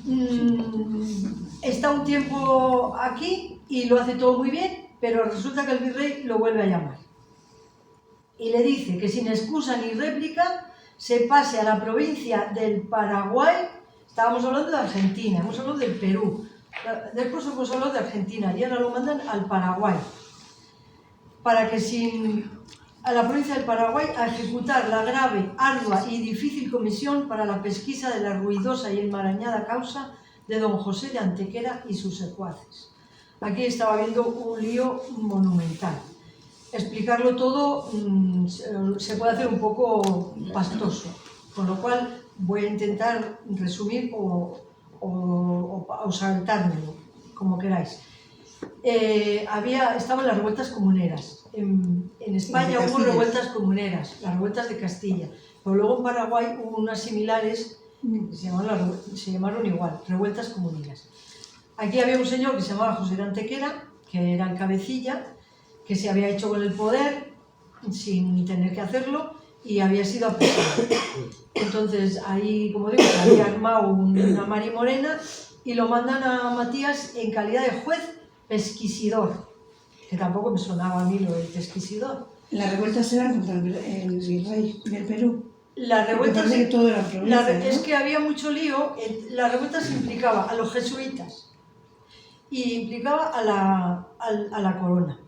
está un tiempo aquí y lo hace todo muy bien, pero resulta que el virrey lo vuelve a llamar y le dice que sin excusa ni réplica se pase a la provincia del Paraguay. Estábamos hablando de Argentina, hemos hablado del Perú. Después hemos hablado de Argentina y ahora lo mandan al Paraguay, para que sin a la provincia del Paraguay a ejecutar la grave, ardua y difícil comisión para la pesquisa de la ruidosa y enmarañada causa de don José de Antequera y sus secuaces. Aquí estaba viendo un lío monumental. Explicarlo todo se puede hacer un poco pastoso, con lo cual voy a intentar resumir o saltármelo, como queráis. Estaban las revueltas comuneras. En España hubo revueltas comuneras, las revueltas de Castilla, pero luego en Paraguay hubo unas similares que se llamaron igual, revueltas comuneras. Aquí había un señor que se llamaba José de Antequera, que era el cabecilla, que se había hecho con el poder sin tener que hacerlo y había sido apresado. Entonces ahí, como digo, se había armado una marimorena y lo mandan a Matías en calidad de juez pesquisidor, que tampoco me sonaba a mí lo del pesquisidor. Las revueltas eran contra el virrey del Perú. Las revueltas, que todo era provincia, ¿no? Es que había mucho lío. Las revueltas implicaba a los jesuitas y implicaba a la corona,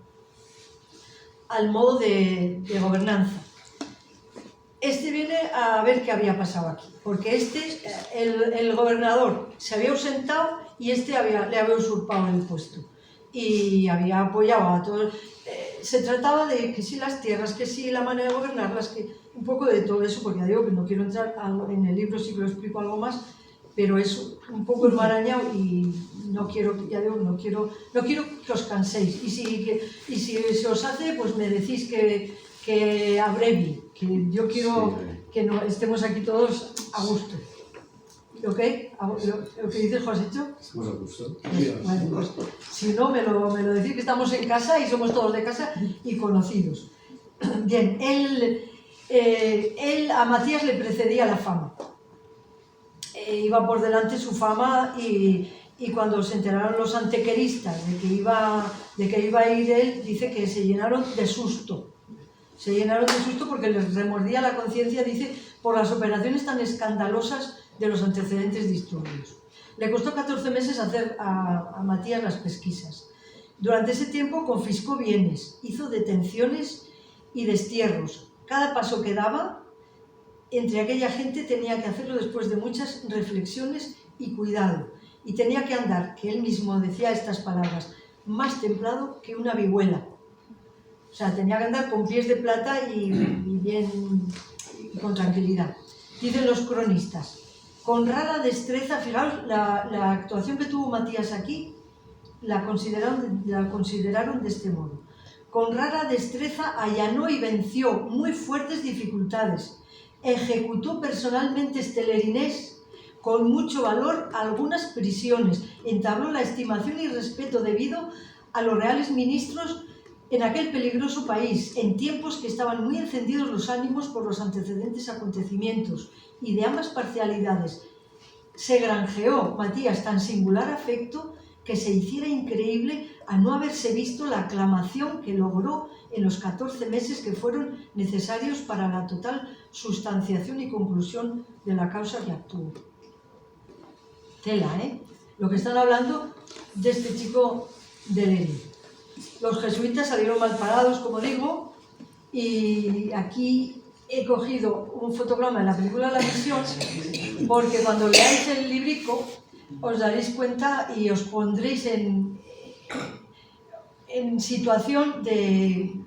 al modo de gobernanza. Este viene a ver qué había pasado aquí, porque el gobernador se había ausentado y le había usurpado el puesto y había apoyado a todos. Se trataba de que si las tierras, que si la manera de gobernarlas, que un poco de todo eso, porque ya digo que no quiero entrar en el libro, sí que lo explico algo más, pero es un poco enmarañado y no quiero que os canséis. Y si se os hace, pues me decís que abrevie, que yo quiero que estemos aquí todos a gusto. ¿Ok? ¿Lo que dices, Josécho? Estamos a gusto. Vale, pues, si no, me lo decís, que estamos en casa y somos todos de casa y conocidos. Bien, a Matías le precedía la fama. Iba por delante su fama y cuando se enteraron los antequeristas de que iba a ir él, dice que se llenaron de susto. Se llenaron de susto porque les remordía la conciencia, dice, por las operaciones tan escandalosas de los antecedentes disturbios. Le costó 14 meses hacer a Matías las pesquisas. Durante ese tiempo confiscó bienes, hizo detenciones y destierros. Cada paso que daba entre aquella gente tenía que hacerlo después de muchas reflexiones y cuidado. Y tenía que andar, que él mismo decía estas palabras, más templado que una vihuela. O sea, tenía que andar con pies de plata y bien y con tranquilidad. Dicen los cronistas, con rara destreza, fijaos, la actuación que tuvo Matías aquí, la consideraron de este modo. Con rara destreza allanó y venció muy fuertes dificultades. Ejecutó personalmente estelerinés con mucho valor algunas prisiones. Entabló la estimación y respeto debido a los reales ministros en aquel peligroso país, en tiempos que estaban muy encendidos los ánimos por los antecedentes acontecimientos y de ambas parcialidades. Se granjeó, Matías, tan singular afecto que se hiciera increíble a no haberse visto la aclamación que logró en los 14 meses que fueron necesarios para la total sustanciación y conclusión de la causa que actuó. Tela, ¿eh? Lo que están hablando de este chico de Lenin. Los jesuitas salieron mal parados, como digo, y aquí he cogido un fotograma de la película La Misión, porque cuando leáis el librico os daréis cuenta y os pondréis en situación de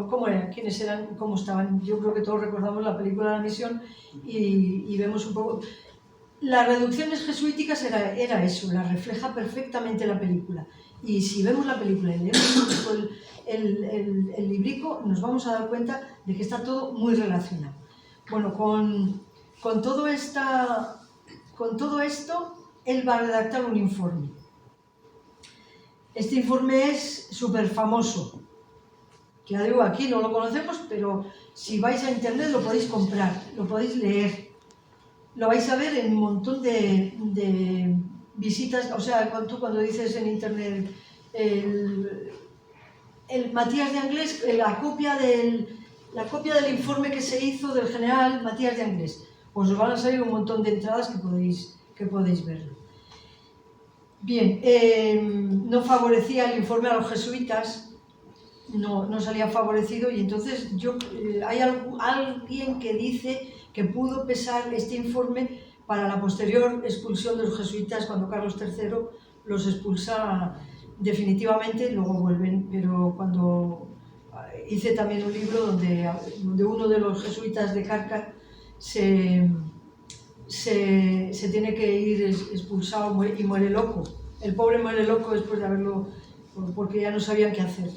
cómo eran, quiénes eran, cómo estaban. Yo creo que todos recordamos la película La Misión y vemos un poco. Las reducciones jesuíticas era eso, la refleja perfectamente la película. Y si vemos la película y leemos el librico, nos vamos a dar cuenta de que está todo muy relacionado. Bueno, con todo esto, él va a redactar un informe. Este informe es súper famoso. Ya digo, aquí no lo conocemos, pero si vais a internet lo podéis comprar, lo podéis leer. Lo vais a ver en un montón de visitas. O sea, tú cuando dices en internet el Matías de Anglés, la copia del informe que se hizo del general Matías de Anglés, pues os van a salir un montón de entradas que podéis verlo. Bien, no favorecía el informe a los jesuitas, no salía favorecido, y entonces hay alguien que dice que pudo pesar este informe para la posterior expulsión de los jesuitas cuando Carlos III los expulsa definitivamente. Luego vuelven, pero cuando hice también un libro donde uno de los jesuitas de Cárcar se tiene que ir expulsado y muere loco. El pobre muere loco después de haberlo, porque ya no sabían qué hacer.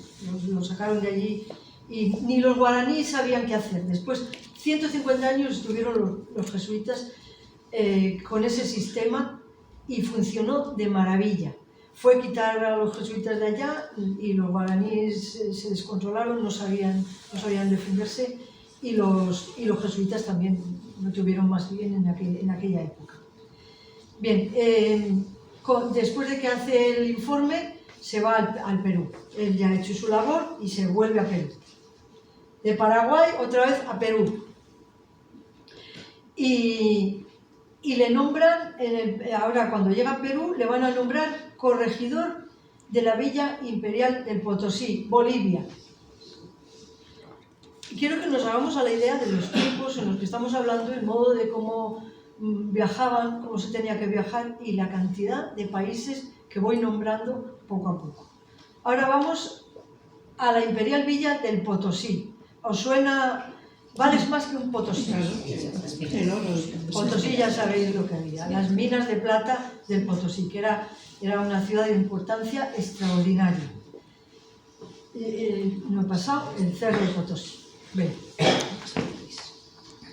Lo sacaron de allí y ni los guaraníes sabían qué hacer. Después, 150 años estuvieron los jesuitas con ese sistema y funcionó de maravilla. Fue quitar a los jesuitas de allá y los guaraníes se descontrolaron, no sabían defenderse, y los jesuitas también no tuvieron más bien en aquella época. Bien, después de que hace el informe, se va al Perú. Él ya ha hecho su labor y se vuelve a Perú. De Paraguay, otra vez a Perú. Y le nombran, ahora cuando llega a Perú, le van a nombrar corregidor de la Villa Imperial del Potosí, Bolivia. Y quiero que nos hagamos a la idea de los tiempos en los que estamos hablando, el modo de cómo viajaban, cómo se tenía que viajar y la cantidad de países que voy nombrando poco a poco. Ahora vamos a la Imperial Villa del Potosí. ¿Os suena? Vales más que un Potosí. Potosí ya sabéis lo que había. Las minas de plata del Potosí, que era una ciudad de importancia extraordinaria. No he pasado el Cerro de Potosí. Bien.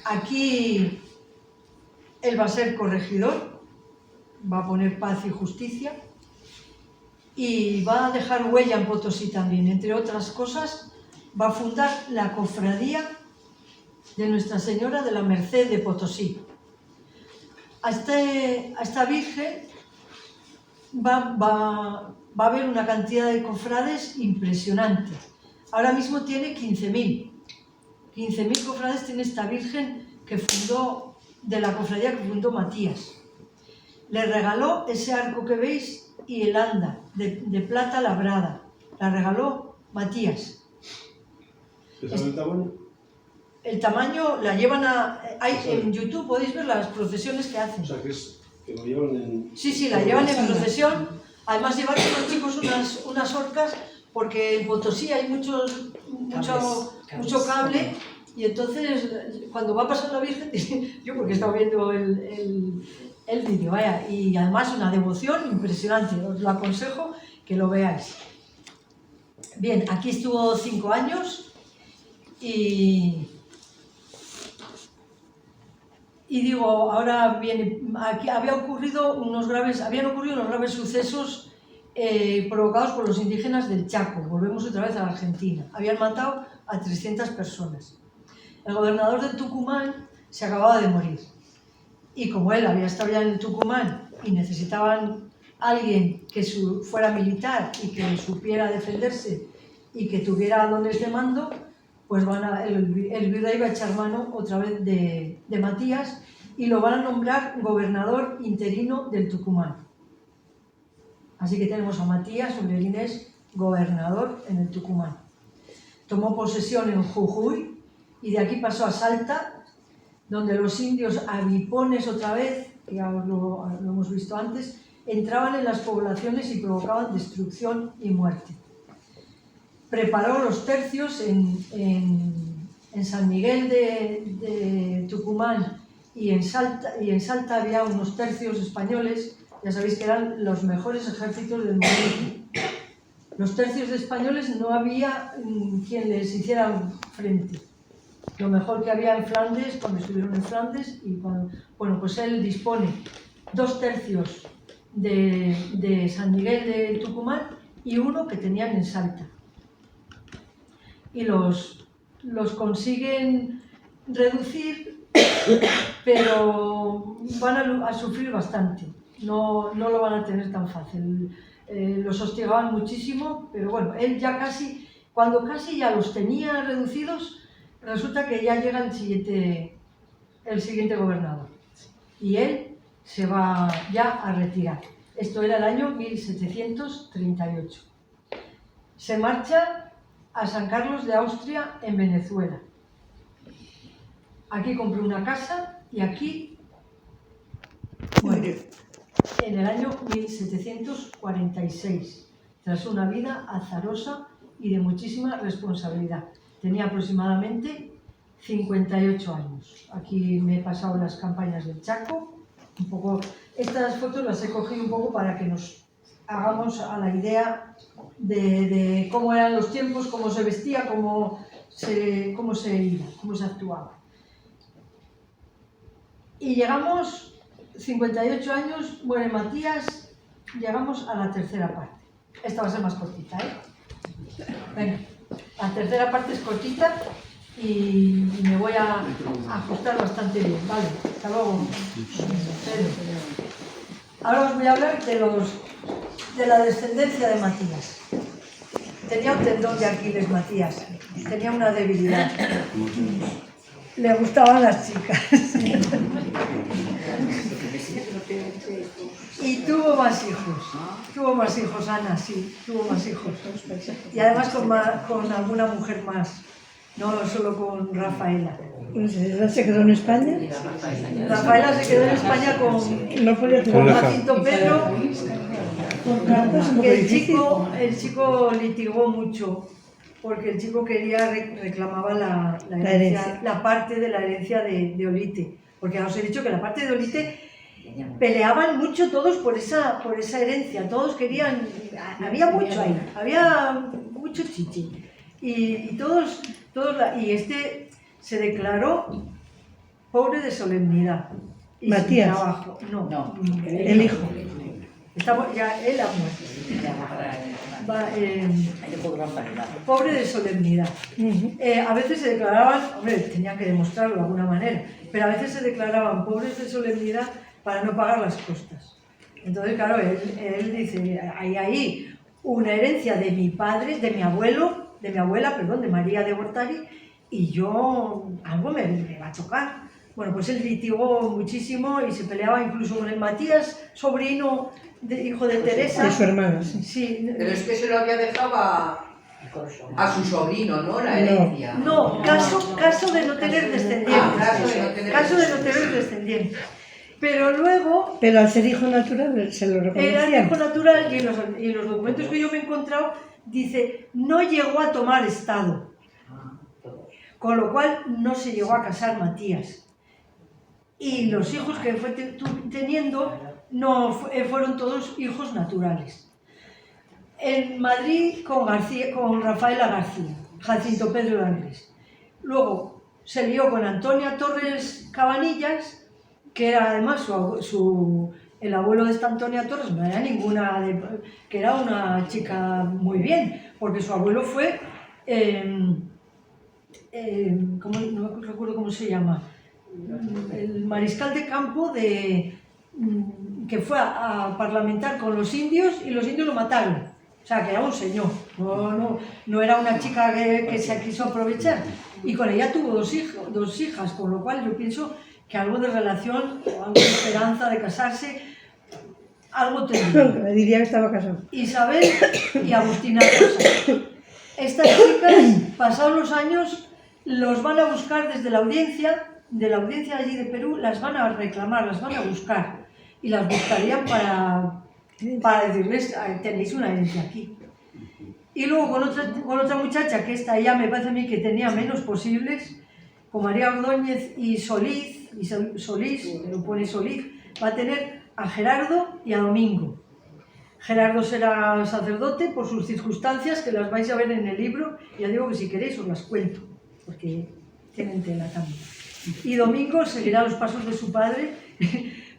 Aquí él va a ser corregidor, va a poner paz y justicia y va a dejar huella en Potosí también. Entre otras cosas, va a fundar la cofradía de Nuestra Señora de la Merced de Potosí. A esta Virgen va a haber una cantidad de cofrades impresionante. Ahora mismo tiene 15.000. 15.000 cofrades tiene esta Virgen que fundó, de la cofradía que fundó Matías. Le regaló ese arco que veis y el anda de plata labrada. La regaló Matías. ¿Sabes el tamaño? El tamaño la llevan en YouTube podéis ver las procesiones que hacen. O sea, que lo llevan en... Sí, la llevan en procesión. Además llevan los chicos unas orcas, porque en Potosí hay mucho cable, y entonces cuando va a pasar la Virgen, yo porque he estado viendo el vídeo, vaya, y además una devoción impresionante, os lo aconsejo que lo veáis. Bien, aquí estuvo 5 años y digo, ahora viene, aquí habían ocurrido unos graves sucesos provocados por los indígenas del Chaco. Volvemos otra vez a la Argentina. Habían matado a 300 personas. El gobernador de Tucumán se acababa de morir. Y como él había estado ya en Tucumán y necesitaban alguien que fuera militar y que supiera defenderse y que tuviera dones de mando, pues el virrey va a echar mano otra vez de Matías y lo van a nombrar gobernador interino del Tucumán. Así que tenemos a Matías Olerinés, gobernador en el Tucumán. Tomó posesión en Jujuy y de aquí pasó a Salta, donde los indios abipones otra vez, que ya lo hemos visto antes, entraban en las poblaciones y provocaban destrucción y muerte. Preparó los tercios en San Miguel de Tucumán y en Salta había unos tercios españoles, ya sabéis que eran los mejores ejércitos del mundo. Los tercios de españoles no había quien les hiciera frente. Lo mejor que había en Flandes, cuando estuvieron en Flandes, pues él dispone 2 tercios de San Miguel de Tucumán y uno que tenían en Salta. Y los consiguen reducir, pero van a sufrir bastante. No lo van a tener tan fácil. Los hostigaban muchísimo, pero bueno, él ya cuando casi ya los tenía reducidos, resulta que ya llega el siguiente gobernador. Y él se va ya a retirar. Esto era el año 1738. Se marcha a San Carlos de Austria en Venezuela. Aquí compró una casa y aquí muere en el año 1746, tras una vida azarosa y de muchísima responsabilidad. Tenía aproximadamente 58 años. Aquí me he pasado las campañas del Chaco. Un poco, estas fotos las he cogido un poco para que nos hagamos a la idea de cómo eran los tiempos, cómo se vestía, cómo se iba, cómo se actuaba. Y llegamos, 58 años, muere Matías, llegamos a la tercera parte. Esta va a ser más cortita, ¿eh? Venga, la tercera parte es cortita y me voy a ajustar bastante bien, ¿vale? Hasta luego. Ahora os voy a hablar de la descendencia de Matías. Tenía un tendón de Aquiles, Matías. Tenía una debilidad. Le gustaban las chicas. Y tuvo más hijos. Tuvo más hijos, Ana, sí. Tuvo más hijos. Y además con alguna mujer más. No solo con Rafaela. ¿Se quedó en España? Rafaela se quedó en España con Jacinto Pedro. El chico litigó mucho porque el chico reclamaba la parte de la herencia de Olite, porque os he dicho que la parte de Olite peleaban mucho todos por esa herencia, todos querían, había mucho ahí, había mucho chichi y todos y este se declaró pobre de solemnidad. Y Matías. Sin trabajo. No, El hijo. Él ha muerto. Pobre de solemnidad. A veces se declaraban, hombre, tenían que demostrarlo de alguna manera, pero a veces se declaraban pobres de solemnidad para no pagar las costas. Entonces, claro, él dice, hay ahí una herencia de mi padre, de mi abuela, de María de Gortari, y yo, algo me va a tocar. Bueno, pues él litigó muchísimo y se peleaba incluso con el Matías, sobrino, hijo de Teresa. De su hermana, sí. Sí. Pero es que se lo había dejado a su sobrino, ¿no? La herencia. No, caso de no tener descendientes. Caso de no tener descendientes. Pero luego... Pero al ser hijo natural se lo reconocían. Era hijo natural y en los documentos que yo me he encontrado dice, no llegó a tomar estado. Con lo cual no se llegó a casar Matías. Y los hijos que fue teniendo fueron todos hijos naturales. En Madrid con Rafaela García, Jacinto Pedro de Angres. Luego se lió con Antonia Torres Cabanillas, que era además el abuelo de esta Antonia Torres, no era que era una chica muy bien, porque su abuelo fue, no recuerdo cómo se llama, el mariscal de campo que fue a parlamentar con los indios y los indios lo mataron. O sea, que era un señor, no era una chica que se quiso aprovechar. Y con ella tuvo dos hijas, con lo cual yo pienso que algo de relación, o algo de esperanza de casarse, algo tenía. Me diría que estaba casado. Isabel y Agustina Rosa. Estas chicas, pasados los años, los van a buscar desde la audiencia de allí de Perú, las van a reclamar, las van a buscar. Y las buscarían para decirles, tenéis una herencia aquí. Y luego con otra muchacha, que esta ya me parece a mí que tenía menos posibles, con María Ordóñez y Solís, lo pone Solís, va a tener a Gerardo y a Domingo. Gerardo será sacerdote por sus circunstancias, que las vais a ver en el libro, y ya digo que si queréis os las cuento, porque tienen tela también. Y Domingo seguirá los pasos de su padre,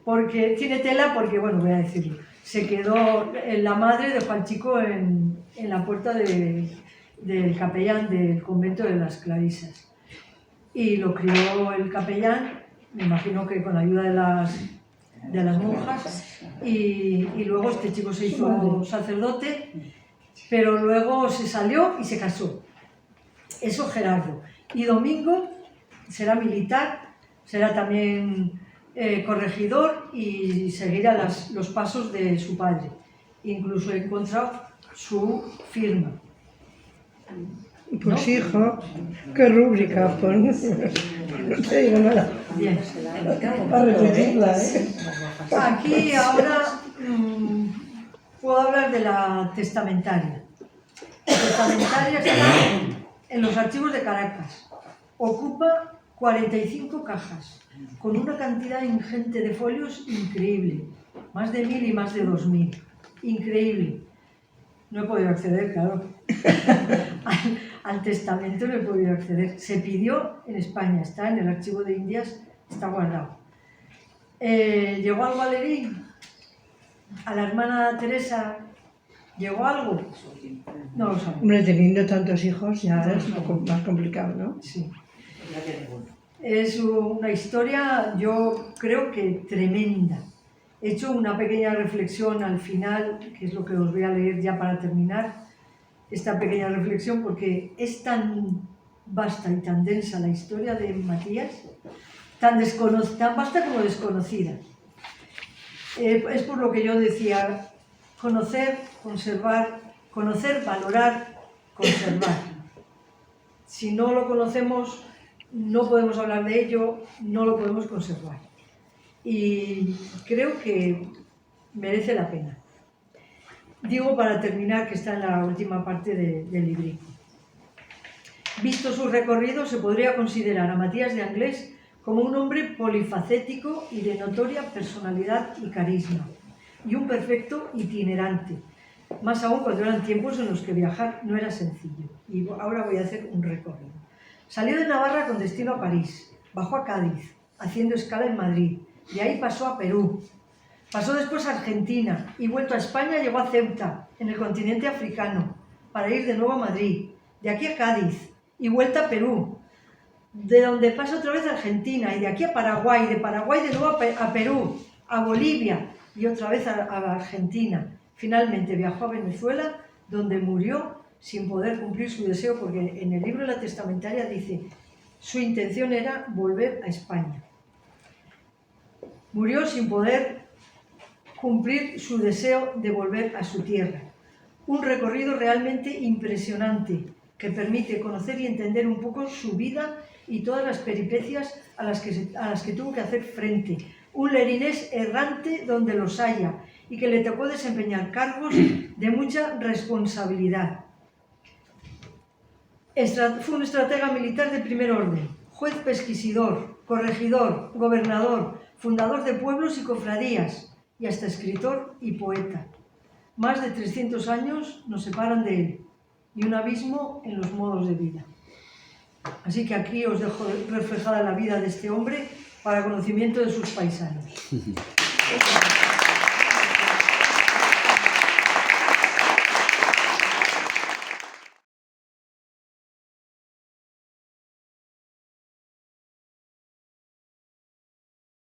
porque tiene tela, porque, bueno, voy a decirlo, se quedó la madre de Juan Chico en la puerta del capellán del convento de las Clarisas. Y lo crió el capellán, me imagino que con la ayuda de las monjas, y luego este chico se hizo sacerdote, pero luego se salió y se casó. Eso Gerardo. Y Domingo será militar, será también corregidor y seguirá los pasos de su padre. Incluso he encontrado su firma. Pues hijo, qué rúbrica, pues no te digo nada. Bien. Para repetirla, ¿eh? Aquí ahora puedo hablar de la testamentaria. La testamentaria está en los archivos de Caracas. Ocupa 45 cajas, con una cantidad ingente de folios increíble. Más de 1000 y más de 2000. Increíble. No he podido acceder, claro. Al testamento no he podido acceder. Se pidió en España, está en el archivo de Indias, está guardado. ¿Llegó algo a Lerín? ¿A la hermana Teresa llegó algo? No lo sabemos. Hombre, teniendo tantos hijos ya es un poco más complicado, ¿no? Sí. Es una historia, yo creo que tremenda. He hecho una pequeña reflexión al final, que es lo que os voy a leer ya para terminar, esta pequeña reflexión, porque es tan vasta y tan densa la historia de Matías, tan vasta como desconocida. Es por lo que yo decía, conocer, conservar, conocer, valorar, conservar. Si no lo conocemos, no podemos hablar de ello, no lo podemos conservar. Y creo que merece la pena. Digo para terminar, que está en la última parte del librito. Visto su recorrido, se podría considerar a Matías de Anglés como un hombre polifacético y de notoria personalidad y carisma, y un perfecto itinerante, más aún cuando eran tiempos en los que viajar no era sencillo. Y ahora voy a hacer un recorrido. Salió de Navarra con destino a París, bajó a Cádiz, haciendo escala en Madrid, de ahí pasó a Perú, pasó después a Argentina y vuelto a España llegó a Ceuta, en el continente africano, para ir de nuevo a Madrid, de aquí a Cádiz y vuelta a Perú, de donde pasa otra vez a Argentina y de aquí a Paraguay, de Paraguay de nuevo a Perú, a Bolivia y otra vez a Argentina. Finalmente viajó a Venezuela, donde murió sin poder cumplir su deseo, porque en el libro de la testamentaria dice, su intención era volver a España. Murió sin poder cumplir su deseo de volver a su tierra. Un recorrido realmente impresionante que permite conocer y entender un poco su vida y todas las peripecias a las que tuvo que hacer frente. Un lerinés errante donde los haya y que le tocó desempeñar cargos de mucha responsabilidad. Fue un estratega militar de primer orden, juez pesquisidor, corregidor, gobernador, fundador de pueblos y cofradías, y hasta escritor y poeta. Más de 300 años nos separan de él, y un abismo en los modos de vida. Así que aquí os dejo reflejada la vida de este hombre para conocimiento de sus paisanos.